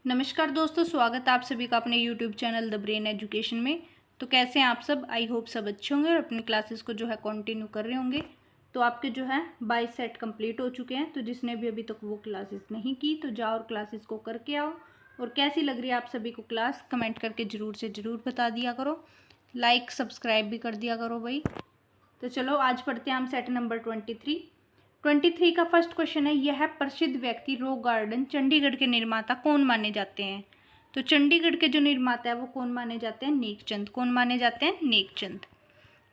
नमस्कार दोस्तों, स्वागत है आप सभी का अपने YouTube channel the brain education में। तो कैसे हैं आप सब? आई होप सब अच्छे होंगे और अपनी क्लासेस को जो है कंटिन्यू कर रहे होंगे। तो आपके जो है 22 सेट कंप्लीट हो चुके हैं। तो जिसने भी अभी तक वो क्लासेस नहीं की तो जाओ और क्लासेस को करके आओ। और कैसी लग रही है आप सभी को क्लास, कमेंट करके ज़रूर से ज़रूर बता दिया करो। लाइक सब्सक्राइब भी कर दिया करो भाई। तो चलो आज पढ़ते हैं हम सेट नंबर 23 का फर्स्ट क्वेश्चन है, यह प्रसिद्ध व्यक्ति रॉक गार्डन चंडीगढ़ के निर्माता कौन माने जाते हैं? तो चंडीगढ़ के जो निर्माता है वो कौन माने जाते हैं? नेकचंद। कौन माने जाते हैं? नेकचंद।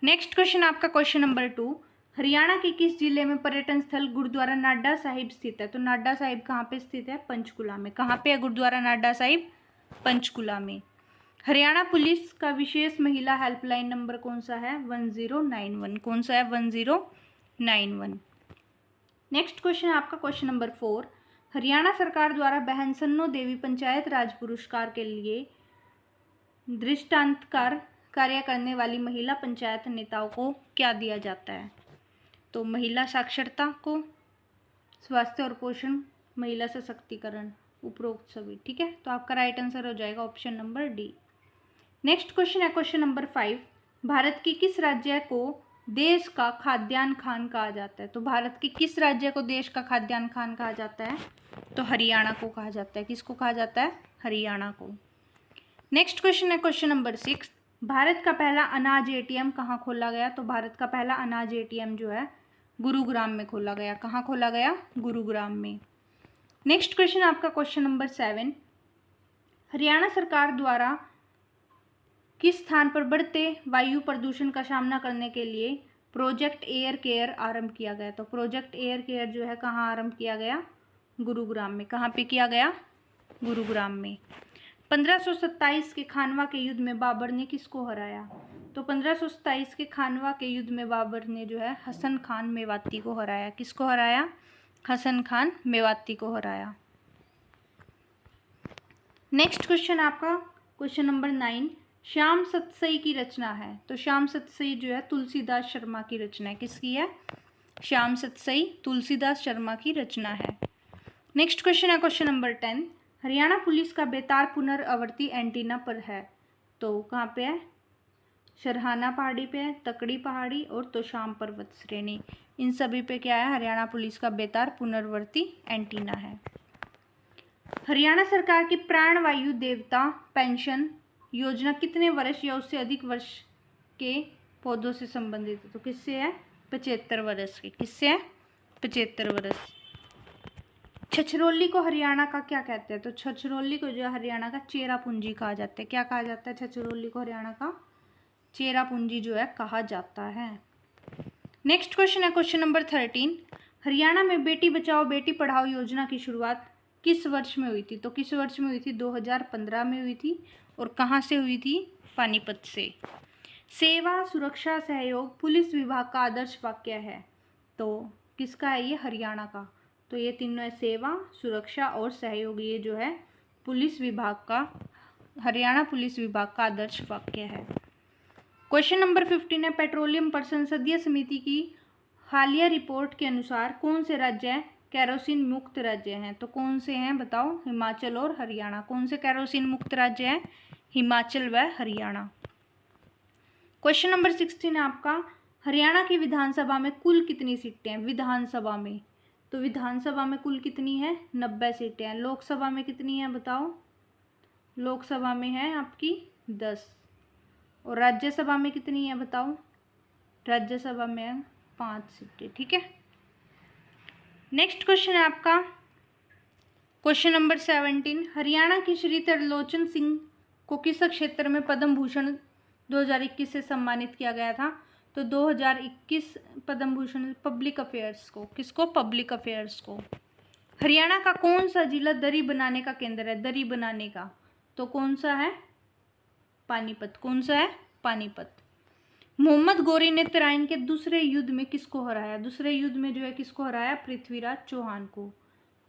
नेक्स्ट क्वेश्चन आपका क्वेश्चन नंबर 2, हरियाणा के किस जिले में पर्यटन स्थल गुरुद्वारा नाडा साहिब स्थित है? तो नाडा साहिब कहाँ पे स्थित है? पंचकुला में। कहाँ पे है गुरुद्वारा नाडा साहिब? पंचकुला में। हरियाणा पुलिस का विशेष महिला हेल्पलाइन नंबर कौन सा है? 1091। कौन सा है? 1091। नेक्स्ट क्वेश्चन है आपका क्वेश्चन नंबर 4, हरियाणा सरकार द्वारा बहन सन्नो देवी पंचायत राज पुरस्कार के लिए दृष्टांतकार कार्य करने वाली महिला पंचायत नेताओं को क्या दिया जाता है? तो महिला साक्षरता को, स्वास्थ्य और पोषण, महिला सशक्तिकरण, उपरोक्त सभी। ठीक है, तो आपका राइट आंसर हो जाएगा option number D. Next question है क्वेश्चन नंबर 5, भारत की किस राज्य को देश का खाद्यान्न खान कहा जाता है? तो भारत के किस राज्य को देश का खाद्यान्न खान कहा जाता है? तो हरियाणा को कहा जाता है। किसको कहा जाता है? हरियाणा को। नेक्स्ट क्वेश्चन है क्वेश्चन नंबर 6, भारत का पहला अनाज एटीएम कहाँ खोला गया? तो भारत का पहला अनाज एटीएम जो है गुरुग्राम में खोला गया। कहाँ खोला गया? गुरुग्राम में। नेक्स्ट क्वेश्चन आपका क्वेश्चन नंबर 7, हरियाणा सरकार द्वारा किस स्थान पर बढ़ते वायु प्रदूषण का सामना करने के लिए प्रोजेक्ट एयर केयर आरंभ किया गया? तो प्रोजेक्ट एयर केयर जो है कहाँ आरंभ किया गया? गुरुग्राम में। कहाँ पे किया गया? गुरुग्राम में। 1527 के खानवा के युद्ध में बाबर ने किसको हराया? तो 1527 के खानवा के युद्ध में बाबर ने जो है हसन खान मेवाती को हराया। किसको हराया? हसन खान मेवाती को हराया। नेक्स्ट क्वेश्चन आपका क्वेश्चन नंबर 9, श्याम सतसई की रचना है। तो श्याम सतसई जो है तुलसीदास शर्मा की रचना है। किसकी है? श्याम सतसई तुलसीदास शर्मा की रचना है। नेक्स्ट क्वेश्चन है क्वेश्चन नंबर 10, हरियाणा पुलिस का बेतार पुनर्आवर्ती एंटीना पर है। तो कहाँ पे है? सरहाना पहाड़ी पे है, तकड़ी पहाड़ी और तोशाम पर्वत श्रेणी। इन सभी पे क्या है? हरियाणा पुलिस का बेतार पुनर्वर्ती एंटीना है। हरियाणा सरकार की प्राणवायु देवता पेंशन योजना कितने वर्ष या उससे अधिक वर्ष के पौधों से संबंधित है? तो किससे है? 75 वर्ष के। किससे है? 75 वर्ष। छछरौली को हरियाणा का क्या कहते हैं? तो छछरौली को जो है हरियाणा का चेरापूंजी कहा जाता है। क्या कहा जाता है? छछरौली को हरियाणा का चेरापूंजी जो है कहा जाता है। नेक्स्ट क्वेश्चन है क्वेश्चन नंबर 13, हरियाणा में बेटी बचाओ बेटी पढ़ाओ योजना की शुरुआत किस वर्ष में हुई थी? तो किस वर्ष में हुई थी? 2015 में हुई थी। और कहाँ से हुई थी? पानीपत से। सेवा, सुरक्षा, सहयोग पुलिस विभाग का आदर्श वाक्य है। तो किसका है ये? हरियाणा का। तो ये तीनों है, सेवा, सुरक्षा और सहयोग। ये जो है पुलिस विभाग का, हरियाणा पुलिस विभाग का आदर्श वाक्य है। क्वेश्चन नंबर 15 है, पेट्रोलियम पर संसदीय समिति की हालिया रिपोर्ट के अनुसार कौन से राज्य केरोसिन मुक्त राज्य हैं? तो कौन से हैं बताओ? हिमाचल और हरियाणा। कौन से केरोसिन मुक्त राज्य हैं? हिमाचल व हरियाणा। क्वेश्चन नंबर 16 है आपका, हरियाणा की विधानसभा में कुल कितनी सीटें हैं? विधानसभा में, तो विधानसभा में कुल कितनी है? 90 सीटें हैं। लोकसभा में कितनी है बताओ? लोकसभा में है आपकी 10। और राज्यसभा में कितनी है बताओ? राज्यसभा में है 5 सीटें। ठीक है। नेक्स्ट क्वेश्चन है आपका क्वेश्चन नंबर 17, हरियाणा की श्री त्रिलोचन सिंह को किस क्षेत्र में पद्म भूषण 2021 से सम्मानित किया गया था? तो 2021 पद्म भूषण पब्लिक अफेयर्स को। किसको? पब्लिक अफेयर्स को। हरियाणा का कौन सा जिला दरी बनाने का केंद्र है? दरी बनाने का, तो कौन सा है? पानीपत। कौन सा है? पानीपत। मोहम्मद गौरी ने तराइन के दूसरे युद्ध में किसको हराया? दूसरे युद्ध में जो है किसको हराया? पृथ्वीराज चौहान को।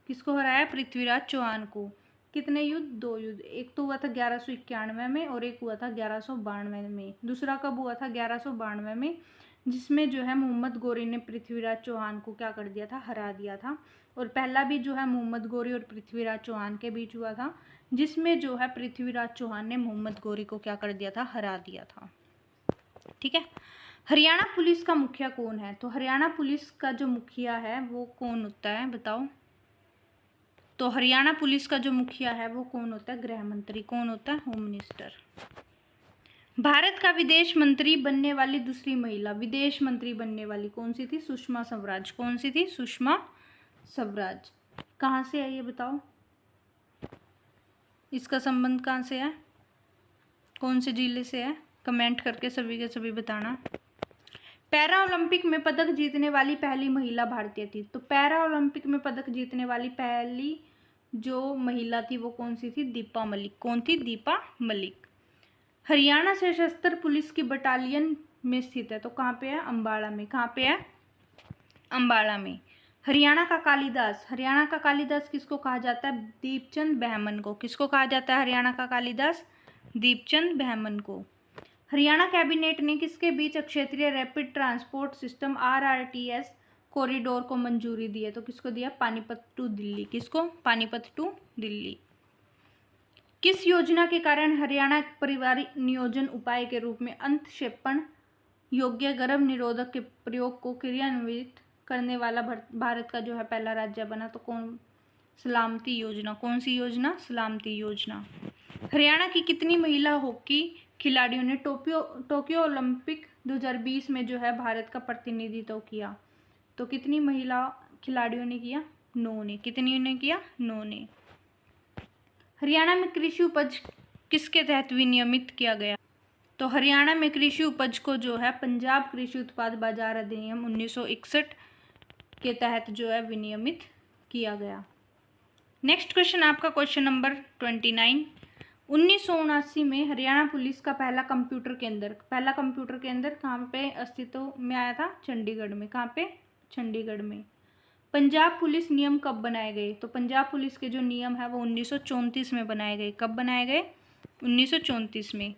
किसको हराया? पृथ्वीराज चौहान को। कितने युद्ध? 2 युद्ध। एक तो हुआ था 1191 में और एक हुआ था 1192 में। दूसरा कब हुआ था? 1192 में, जिसमें जो है मोहम्मद गौरी ने पृथ्वीराज चौहान को क्या कर दिया था, हरा दिया था। और पहला भी जो है मोहम्मद गौरी और पृथ्वीराज चौहान के बीच हुआ था, जिसमें जो है पृथ्वीराज चौहान ने मोहम्मद गौरी को क्या कर दिया था, हरा दिया था। ठीक है। हरियाणा पुलिस का मुखिया कौन है? तो हरियाणा पुलिस का जो मुखिया है वो कौन होता है, बताओ। तो हरियाणा पुलिस का जो मुखिया है वो कौन होता है? गृह मंत्री। कौन होता है? Home minister. भारत का विदेश मंत्री बनने वाली दूसरी महिला, विदेश मंत्री बनने वाली कौन सी थी? सुषमा स्वराज। कौन सी थी? सुषमा स्वराज। कहाँ से है ये बताओ, इसका संबंध कहाँ से है, कौन से जिले से है? कमेंट करके सभी के सभी बताना। पैरा ओलंपिक में पदक जीतने वाली पहली महिला भारतीय थी। तो पैरा ओलंपिक में पदक जीतने वाली पहली जो महिला थी वो कौन सी थी? दीपा मलिक। कौन थी? दीपा मलिक। हरियाणा सशस्त्र पुलिस की बटालियन में स्थित है, तो कहाँ पे है? अम्बाड़ा में। कहाँ पे है? अम्बाड़ा में। हरियाणा का कालिदास, हरियाणा का कालिदास किसको कहा जाता है? दीपचंद बहमन को। किसको कहा जाता है हरियाणा का कालिदास? दीपचंद बहमन को। हरियाणा कैबिनेट ने किसके बीच क्षेत्रीय rapid transport system RRTS corridor को मंजूरी दी है? तो किसको दिया? पानीपत टू दिल्ली। किसको? पानीपत टू दिल्ली। किस योजना के कारण हरियाणा पारिवारिक नियोजन उपाय के रूप में अंतःक्षेपण योग्य गर्भ निरोधक के प्रयोग को क्रियान्वित करने वाला भारत का जो है पहला राज्य बना? तो कौन? सलामती योजना। कौन सी योजना? सलामती योजना। हरियाणा की कितनी महिला हॉकी खिलाड़ियों ने टोक्यो ओलंपिक 2020 में जो है भारत का प्रतिनिधित्व किया? तो कितनी महिला खिलाड़ियों ने किया? 9 ने। कितनी ने किया? 9 ने। हरियाणा में कृषि उपज किसके तहत विनियमित किया गया? तो हरियाणा में कृषि उपज को जो है पंजाब कृषि उत्पाद बाजार अधिनियम 1961 के तहत जो है विनियमित किया गया। नेक्स्ट क्वेश्चन आपका क्वेश्चन नंबर 29। 1979 में हरियाणा पुलिस का पहला कंप्यूटर केंद्र कहाँ पे अस्तित्व में आया था? चंडीगढ़ में। कहाँ पे? चंडीगढ़ में। पंजाब पुलिस नियम कब बनाए गए? तो पंजाब पुलिस के जो नियम है वो 1934 में बनाए गए। कब बनाए गए? 1934 में।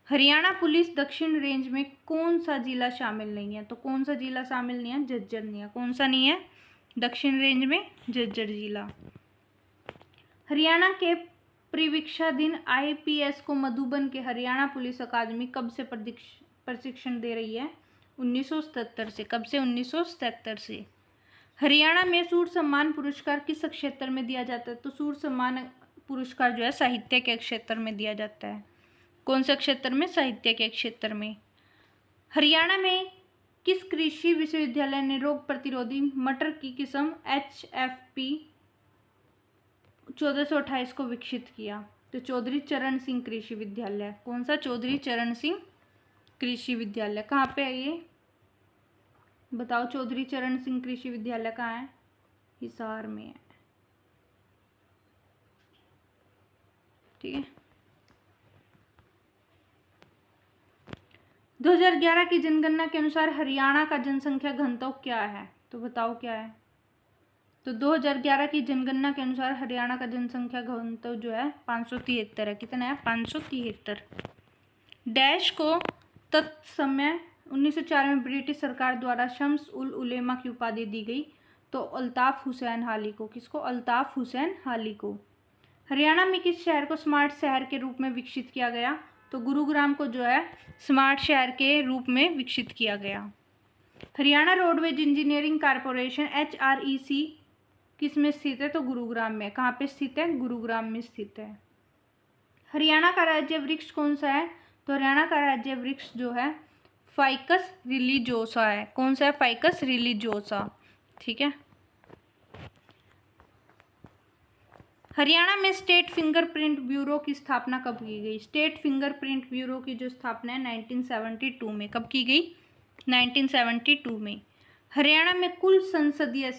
हरियाणा पुलिस दक्षिण रेंज में कौन सा जिला शामिल नहीं है? तो कौन सा जिला शामिल नहीं है? झज्जर नहीं है। कौन सा नहीं है? दक्षिण रेंज में झज्जर जिला। हरियाणा के परिवीक्षाधीन IPS को मधुबन के हरियाणा पुलिस अकादमी कब से प्रशिक्षण दे रही है? 1977 से। कब से? 1977 से। हरियाणा में सूर्य सम्मान पुरस्कार किस क्षेत्र में दिया जाता है? तो सूर्य सम्मान पुरस्कार जो है साहित्य के क्षेत्र में दिया जाता है। कौन से क्षेत्र में? साहित्य के क्षेत्र में। हरियाणा में किस कृषि विश्वविद्यालय ने रोग प्रतिरोधी मटर की किस्म HFP 1428 को विकसित किया? तो चौधरी चरण सिंह कृषि विद्यालय। कौन सा? चौधरी चरण सिंह कृषि विद्यालय। कहाँ पे है ये बताओ? चौधरी चरण सिंह कृषि विद्यालय कहाँ है? हिसार में है। ठीक है। 2011 की जनगणना के अनुसार हरियाणा का जनसंख्या घनत्व क्या है? तो बताओ क्या है? तो 2011 की जनगणना के अनुसार हरियाणा का जनसंख्या घनत्व जो है 573 है। कितना है? 573। डैश को तत्समय 1904 में ब्रिटिश सरकार द्वारा शम्स उल उलेमा की उपाधि दी गई? तो अल्ताफ हुसैन हाली को। किसको? अल्ताफ हुसैन हाली को। हरियाणा में किस शहर को स्मार्ट शहर के रूप में विकसित किया गया? तो गुरुग्राम को जो है स्मार्ट शहर के रूप में विकसित किया गया। Haryana roadways engineering corporation HREC किस में स्थित है? तो गुरुग्राम में। कहाँ पे स्थित है? गुरुग्राम में स्थित है। हरियाणा का राज्य वृक्ष कौन सा है? तो हरियाणा का राज्य वृक्ष जो है फाइकस रिलीजियोसा है। कौन सा है? Ficus religiosa. ठीक है। हरियाणा में स्टेट फिंगरप्रिंट ब्यूरो की स्थापना कब की गई? स्टेट फिंगरप्रिंट ब्यूरो की जो स्थापना है 1972 में। कब की गई? 1972 में। हरियाणा में कुल संसदीय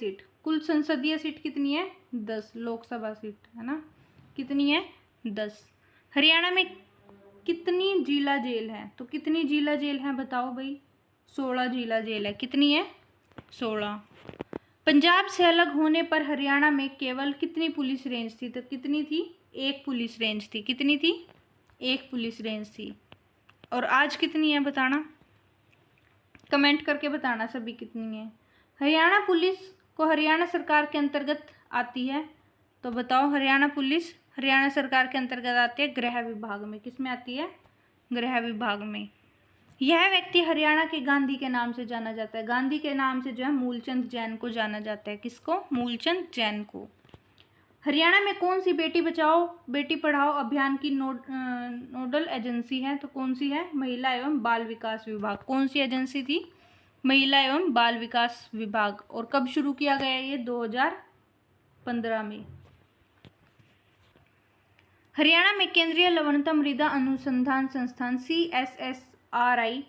सीट कितनी है? 10 लोकसभा सीट है ना। कितनी है? 10। हरियाणा में कितनी जिला जेल है? तो कितनी जिला जेल है बताओ भाई? 16 जिला जेल है। कितनी है? 16। पंजाब से अलग होने पर हरियाणा में केवल कितनी पुलिस रेंज थी? तो कितनी थी? 1 पुलिस रेंज थी। कितनी थी? 1 पुलिस रेंज थी। और आज कितनी है बताना? कमेंट करके बताना सभी कितनी है। हरियाणा पुलिस को हरियाणा सरकार के अंतर्गत आती है, तो बताओ हरियाणा पुलिस हरियाणा सरकार के अंतर्गत आती है गृह विभाग में। किस में आती है? गृह विभाग में। यह व्यक्ति हरियाणा के गांधी के नाम से जाना जाता है। गांधी के नाम से जो है मूलचंद जैन को जाना जाता है। किसको? मूलचंद जैन को। हरियाणा में कौन सी बेटी बचाओ बेटी पढ़ाओ अभियान की नोडल एजेंसी है? तो कौन सी है? महिला एवं बाल विकास विभाग। कौन सी एजेंसी थी? महिला एवं बाल विकास विभाग। और कब शुरू किया गया? ये 2015 में। हरियाणा में केंद्रीय लवणता मृदा अनुसंधान संस्थान CSSRI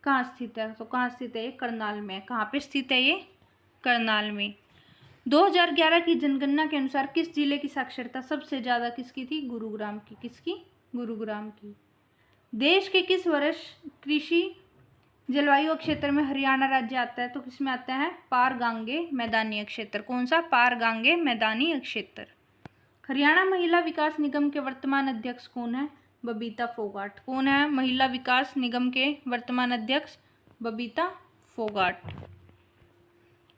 कहाँ स्थित है? तो कहाँ स्थित है? ये करनाल में। कहाँ पे स्थित है ये? करनाल में। 2011 की जनगणना के अनुसार किस जिले की साक्षरता सबसे ज़्यादा किसकी थी? गुरुग्राम की। किसकी? गुरुग्राम की। देश के किस वर्ष कृषि जलवायु क्षेत्र में हरियाणा राज्य आता है? तो किसमें आता है? पार गांगे मैदानी क्षेत्र। कौन सा? पार गांगे मैदानी क्षेत्र। हरियाणा महिला विकास निगम के वर्तमान अध्यक्ष कौन है? बबीता फोगाट। कौन है महिला विकास निगम के वर्तमान अध्यक्ष? बबीता फोगाट।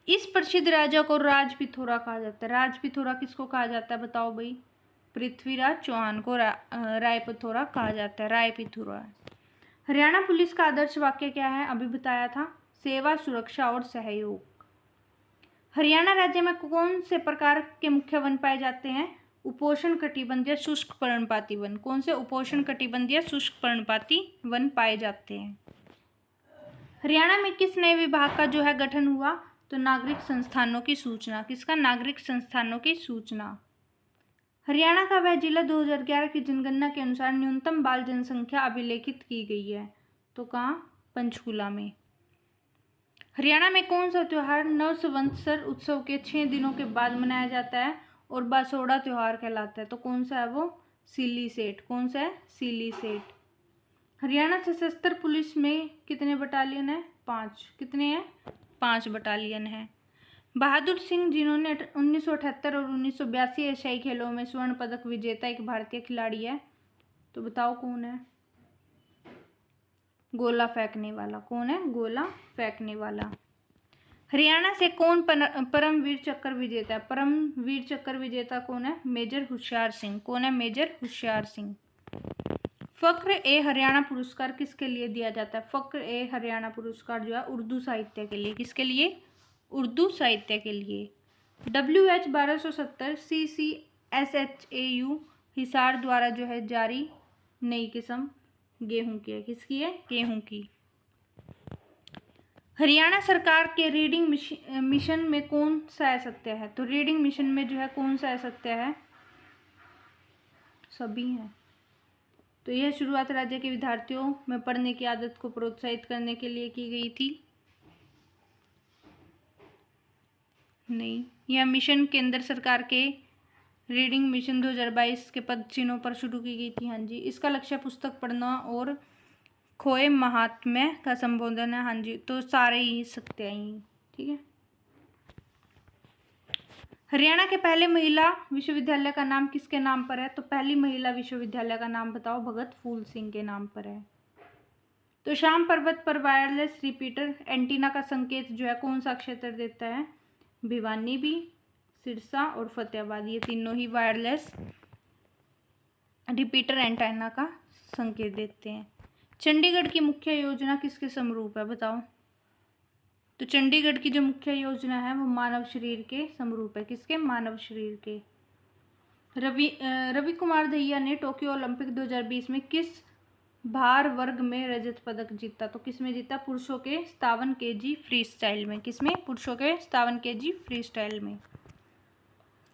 इस प्रसिद्ध राजा को राजपिथोरा कहा जाता है। राजपिथोरा किसको कहा जाता है? बताओ भाई। पृथ्वीराज चौहान को रायपिथोरा कहा जाता है। रायपिथोरा। हरियाणा पुलिस का आदर्श वाक्य क्या है? अभी बताया था, सेवा, सुरक्षा और सहयोग। हरियाणा राज्य में कौन से प्रकार के मुख्य वन पाए जाते हैं? उपोष्ण कटिबंधीय शुष्क पर्णपाती वन। कौन से? उपोष्ण कटिबंधीय शुष्क पर्णपाती वन पाए जाते हैं। हरियाणा में किस नए विभाग का जो है गठन हुआ? तो नागरिक संस्थानों की सूचना। किसका? नागरिक संस्थानों की सूचना। हरियाणा का वह जिला 2011 की जनगणना के अनुसार न्यूनतम बाल जनसंख्या अभिलेखित की गई है, तो कहाँ? पंचकूला में। हरियाणा में कौन सा त्यौहार नव संवत्सर उत्सव के 6 दिनों के बाद मनाया जाता है और बासोड़ा त्यौहार कहलाता है? तो कौन सा है वो? सीली सेठ। कौन सा है? सीली सेठ। हरियाणा सशस्त्र पुलिस में कितने बटालियन है? 5। कितने हैं? 5 बटालियन है। बहादुर सिंह जिन्होंने 1978 और 1982 एशियाई खेलों में स्वर्ण पदक विजेता एक भारतीय खिलाड़ी है, तो बताओ कौन है? गोला फेंकने वाला। कौन है? गोला फेंकने वाला। हरियाणा से कौन परमवीर चक्र विजेता है? परमवीर चक्र विजेता कौन है? मेजर होशियार सिंह। कौन है? मेजर होशियार सिंह। फक्र ए हरियाणा पुरस्कार किसके लिए दिया जाता है? फक्र ए हरियाणा पुरस्कार जो है उर्दू साहित्य के लिए। किसके लिए? उर्दू साहित्य के लिए। WH 1270 CCSHAU हिसार द्वारा जो है जारी नई किस्म गेहूं की है। किसकी है? गेहूं की। हरियाणा सरकार के रीडिंग मिशन में कौन सा असत्य है? तो रीडिंग मिशन में जो है कौन सा असत्य है? सभी हैं। तो यह शुरुआत राज्य के विद्यार्थियों में पढ़ने की आदत को प्रोत्साहित करने के लिए की गई थी। नहीं, यह मिशन केंद्र सरकार के रीडिंग मिशन 2022 के पद चिन्हों पर शुरू की गई थी। हाँ जी। इसका लक्ष्य पुस्तक पढ़ना और खोए महात्म्य का संबोधन है। हाँ जी। तो सारे ही सत्य ही। ठीक है। हरियाणा के पहले महिला विश्वविद्यालय का नाम किसके नाम पर है? तो पहली महिला विश्वविद्यालय का नाम बताओ। भगत फूल सिंह के नाम पर है। तो शाम पर्वत पर वायरलेस रिपीटर एंटीना का संकेत जो है कौन सा क्षेत्र देता है? भिवानी भी, सिरसा और फतेहाबाद। ये तीनों ही वायरलेस रिपीटर एंटीना का संकेत देते हैं। चंडीगढ़ की मुख्य योजना किसके समरूप है? बताओ। तो चंडीगढ़ की जो मुख्य योजना है वो मानव शरीर के समरूप है। किसके? मानव शरीर के। रवि कुमार दहिया ने टोक्यो ओलंपिक 2020 में किस भार वर्ग में रजत पदक जीता? तो किस में जीता? पुरुषों के 57 kg फ्री स्टाइल में। किसमें? पुरुषों के 57 kg फ्री स्टाइल में।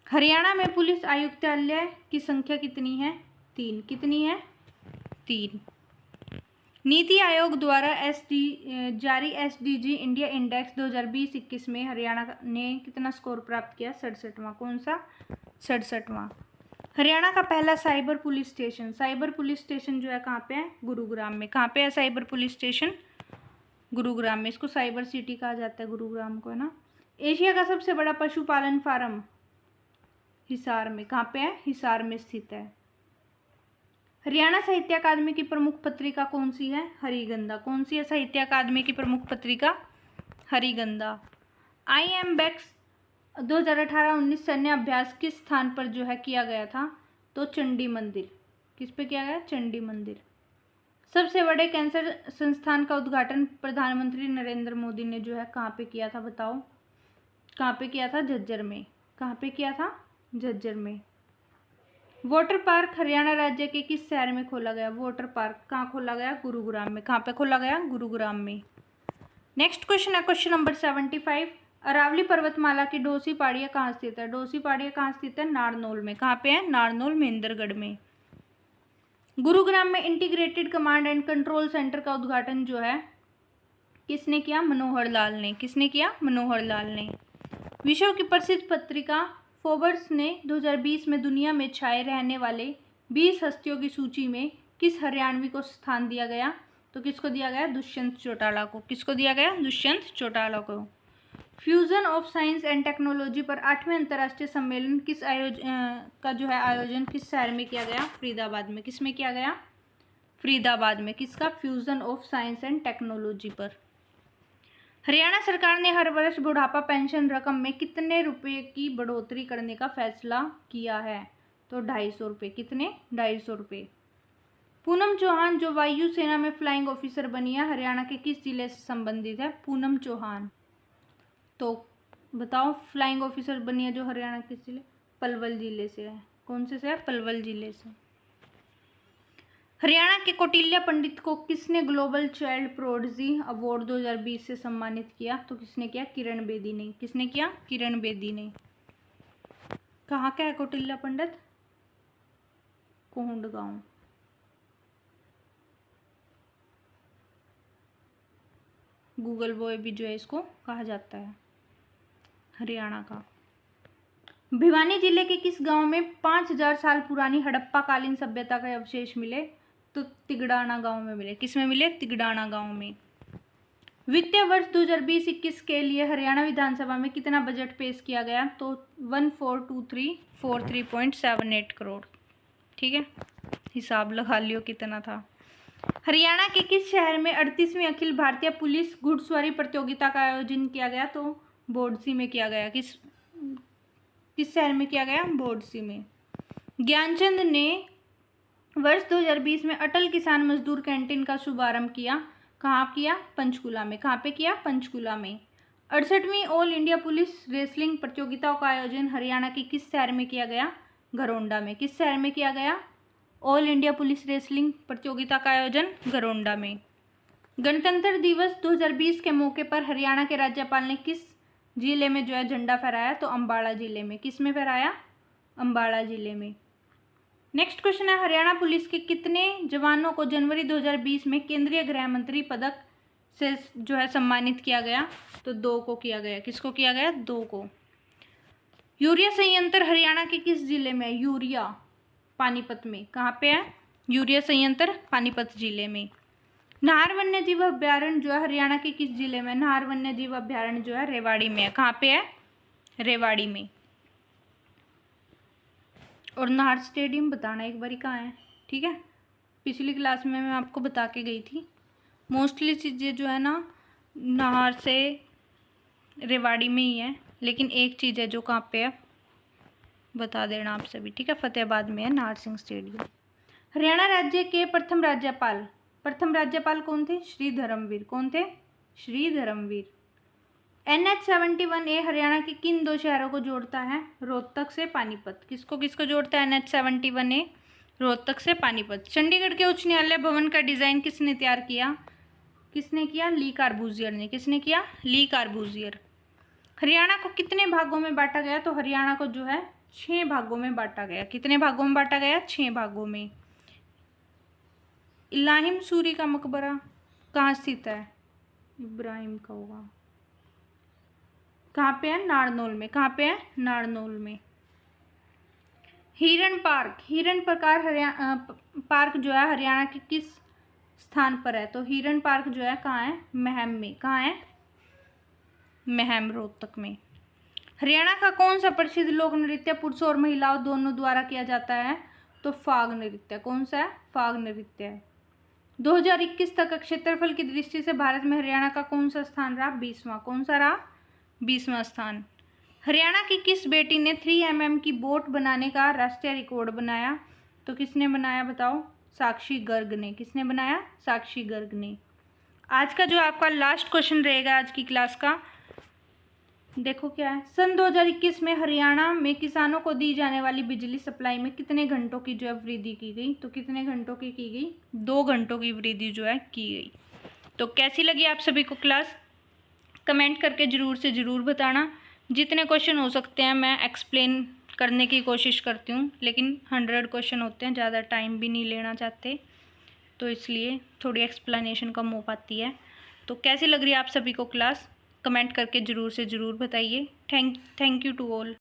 हरियाणा में पुलिस आयुक्तालय की संख्या कितनी है? 3। कितनी है? 3। नीति आयोग द्वारा जारी SDG इंडिया इंडेक्स 2020-21 में हरियाणा ने कितना स्कोर प्राप्त किया? 67वां। कौन सा? 67वां। हरियाणा का पहला cyber police station. Cyber police station जो है कहाँ पे है? गुरुग्राम में। कहाँ पे है साइबर पुलिस स्टेशन? गुरुग्राम में। इसको साइबर सिटी कहा जाता है गुरुग्राम को, है ना। एशिया का सबसे बड़ा पशुपालन फार्म हिसार में। कहाँ पे है? हिसार में स्थित है। हरियाणा साहित्य अकादमी की प्रमुख पत्रिका कौन सी है? हरिगंधा। कौन सी है साहित्य अकादमी की प्रमुख पत्रिका? हरिगंधा। IMBEX 2018-19 सैन्य अभ्यास किस स्थान पर जो है किया गया था? तो चंडी मंदिर। किस पे किया गया? चंडी मंदिर। सबसे बड़े कैंसर संस्थान का उद्घाटन प्रधानमंत्री नरेंद्र मोदी ने जो है कहाँ पे किया था? बताओ कहाँ पे किया था? झज्जर में। कहाँ पे किया था? झज्जर में। वाटर पार्क हरियाणा राज्य के किस शहर में खोला गया? वाटर पार्क कहाँ खोला गया? गुरुग्राम में। कहाँ पे खोला गया? गुरुग्राम में। नेक्स्ट क्वेश्चन है क्वेश्चन नंबर 75। अरावली पर्वतमाला की डोसी पहाड़ियाँ कहाँ स्थित है? डोसी पहाड़ियाँ कहाँ स्थित है? नारनौल में। कहाँ पे है? नारनौल, महेंद्रगढ़ में। गुरुग्राम में integrated command and control centre का उद्घाटन जो है किसने किया? मनोहर लाल ने। किसने किया? मनोहर लाल ने। विश्व की प्रसिद्ध पत्रिका फोर्ब्स ने 2020 में दुनिया में छाए रहने वाले 20 हस्तियों की सूची में किस हरियाणवी को स्थान दिया गया? तो किसको दिया गया? दुष्यंत चौटाला को। किसको दिया गया? दुष्यंत चौटाला को। Fusion of science and technology पर 8वें अंतर्राष्ट्रीय सम्मेलन किस आयोजन किस शहर में किया गया? फरीदाबाद में। किस में किया गया? फरीदाबाद में। किसका? Fusion of science and technology पर। हरियाणा सरकार ने हर वर्ष बुढ़ापा पेंशन रकम में कितने रुपए की बढ़ोतरी करने का फैसला किया है? तो 250 रुपये। कितने? 250 रुपये। पूनम चौहान जो वायु सेना में फ्लाइंग ऑफिसर बनी है, हरियाणा के किस जिले से संबंधित है? पूनम चौहान। तो बताओ फ्लाइंग ऑफिसर बनी है जो हरियाणा किस जिले? पलवल जिले से है। कौन से है? पलवल जिले से। हरियाणा के कौटिल्य पंडित को किसने ग्लोबल चाइल्ड प्रोडिजी अवार्ड 2020 से सम्मानित किया? तो किसने किया? किरण बेदी ने। किसने किया? किरण बेदी ने। कहाँ का है कौटिल्य पंडित? कोंडगांव। गूगल बॉय भी जो है इसको कहा जाता है, हरियाणा का। भिवानी जिले के किस गांव में 5000 साल पुरानी हड़प्पा कालीन सभ्यता के अवशेष मिले? तो तिगड़ाना गांव में मिले। किस में मिले? तिगड़ाना गांव में। वित्तीय वर्ष 2020-21 के लिए हरियाणा विधानसभा में कितना बजट पेश किया गया? तो 142343.78 करोड़। ठीक है, हिसाब लगा लियो कितना था। हरियाणा के किस शहर में 38वीं अखिल भारतीय पुलिस घुड़सवारी प्रतियोगिता का आयोजन किया गया? तो बोडसी में किया गया। किस शहर में किया गया? बोडसी में। ज्ञानचंद ने वर्ष 2020 में अटल किसान मजदूर कैंटीन का शुभारंभ किया। कहाँ किया? पंचकुला में। कहाँ पे किया? पंचकुला में। 68वीं ऑल इंडिया पुलिस रेसलिंग प्रतियोगिताओं का आयोजन हरियाणा के किस शहर में किया गया? घरोंडा में। किस शहर में किया गया? ऑल इंडिया पुलिस रेसलिंग प्रतियोगिता का आयोजन घरोंडा में। गणतंत्र दिवस 2020 के मौके पर हरियाणा के राज्यपाल ने किस जिले में जो है झंडा फहराया? तो अम्बाड़ा जिले में। किस में फहराया? अम्बाड़ा जिले में। नेक्स्ट क्वेश्चन है, हरियाणा पुलिस के कितने जवानों को जनवरी 2020 में केंद्रीय गृह मंत्री पदक से जो है सम्मानित किया गया? तो 2 को किया गया। किसको किया गया? 2 को। यूरिया संयंत्र हरियाणा के किस जिले में? यूरिया पानीपत में। कहाँ पे है? यूरिया संयंत्र पानीपत जिले में। नाहर वन्य जीव अभ्यारण्य जो है हरियाणा के किस जिले में? नाहर वन्य जीव अभ्यारण्य जो है रेवाड़ी में है। कहाँ पे है? रेवाड़ी में। और नाहर स्टेडियम बताना एक बारी कहाँ है। ठीक है, पिछली क्लास में मैं आपको बता के गई थी। मोस्टली चीज़ें जो है ना नाहर से रेवाड़ी में ही है, लेकिन एक चीज़ है जो कहाँ पे है बता देना आप सभी। ठीक है, फतेहाबाद में है नाहर सिंह स्टेडियम। हरियाणा राज्य के प्रथम राज्यपाल कौन थे? श्री धर्मवीर। कौन थे? श्री धर्मवीर। NH71A हरियाणा के किन 2 शहरों को जोड़ता है? रोहतक से पानीपत। किसको किसको जोड़ता है NH71A? रोहतक से पानीपत। चंडीगढ़ के उच्च न्यायालय भवन का डिज़ाइन किसने तैयार किया? किसने किया? ली कार्बूजियर ने। किसने किया? ली कार्बूजियर। हरियाणा को कितने भागों में बांटा गया? तो हरियाणा को जो है 6 भागों में बांटा गया। कितने भागों में बांटा गया? 6 भागों में। इलाहिम सूरी का मकबरा कहाँ स्थित है? इब्राहिम का होगा। कहाँ पे है? नारनौल में। कहाँ पे है? नारनौल में। हिरन पार्क जो है हरियाणा के किस स्थान पर है? तो हिरन पार्क जो है कहाँ है? महम में। कहाँ है? महम, रोहतक में। हरियाणा का कौन सा प्रसिद्ध लोक नृत्य पुरुषों और महिलाओं दोनों द्वारा किया जाता है? तो फाग नृत्य। कौन सा है? फाग नृत्य। 2021 तक क्षेत्रफल की दृष्टि से भारत में हरियाणा का कौन सा स्थान रहा? 20वां। कौन सा रहा? 20वां स्थान। हरियाणा की किस बेटी ने 3 mm की बोट बनाने का राष्ट्रीय रिकॉर्ड बनाया? तो किसने बनाया बताओ? साक्षी गर्ग ने। किसने बनाया? साक्षी गर्ग ने। आज का जो आपका लास्ट क्वेश्चन रहेगा आज की क्लास का, देखो क्या है। सन 2021 में हरियाणा में किसानों को दी जाने वाली बिजली सप्लाई में कितने घंटों की जो है वृद्धि की गई? तो कितने घंटों की गई? 2 घंटों की वृद्धि जो है की गई। तो कैसी लगी आप सभी को क्लास? कमेंट करके ज़रूर से ज़रूर बताना। जितने क्वेश्चन हो सकते हैं मैं एक्सप्लेन करने की कोशिश करती हूँ, लेकिन 100 क्वेश्चन होते हैं, ज़्यादा टाइम भी नहीं लेना चाहते, तो इसलिए थोड़ी एक्सप्लेनेशन कम हो पाती है। तो कैसी लग रही है आप सभी को क्लास? कमेंट करके ज़रूर से ज़रूर बताइए। Thank you to all.